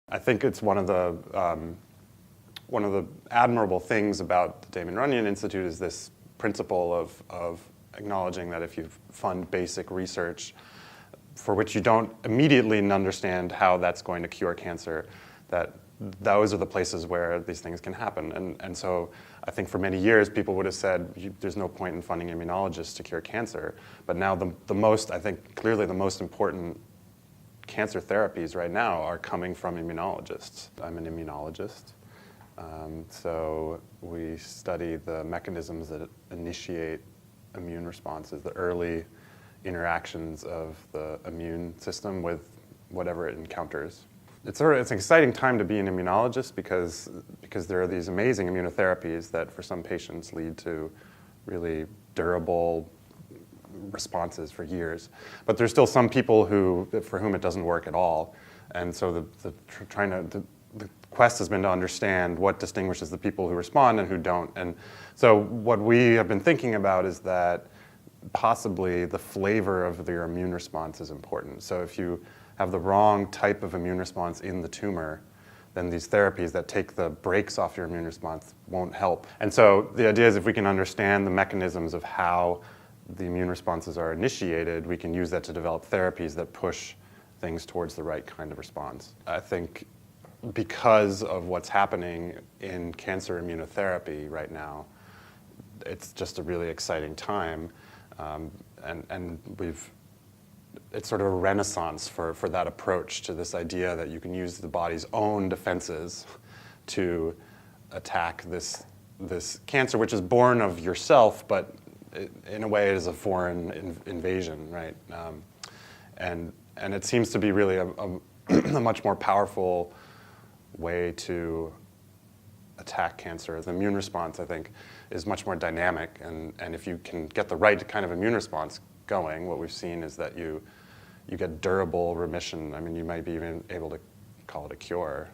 I think it's one of the admirable things about the Damon Runyon Institute is this principle of acknowledging that if you fund basic research for which you don't immediately understand how that's going to cure cancer, that those are the places where these things can happen. And so I think for many years people would have said there's no point in funding immunologists to cure cancer. But now I think clearly the most important cancer therapies right now are coming from immunologists. I'm an immunologist. So we study the mechanisms that initiate immune responses, the early interactions of the immune system with whatever it encounters. It's an exciting time to be an immunologist because there are these amazing immunotherapies that for some patients lead to really durable responses for years. But there's still some people for whom it doesn't work at all. And so the quest has been to understand what distinguishes the people who respond and who don't. And so what we have been thinking about is that possibly the flavor of your immune response is important. So if you have the wrong type of immune response in the tumor, then these therapies that take the brakes off your immune response won't help. And so the idea is if we can understand the mechanisms of how the immune responses are initiated, we can use that to develop therapies that push things towards the right kind of response. I think because of what's happening in cancer immunotherapy right now, it's just a really exciting time. And it's sort of a renaissance for that approach to this idea that you can use the body's own defenses to attack this cancer, which is born of yourself, but in a way it is a foreign invasion, right? And it seems to be really a much more powerful way to attack cancer. The immune response, I think, is much more dynamic, and if you can get the right kind of immune response going, what we've seen is that you get durable remission. I mean, you might be even able to call it a cure.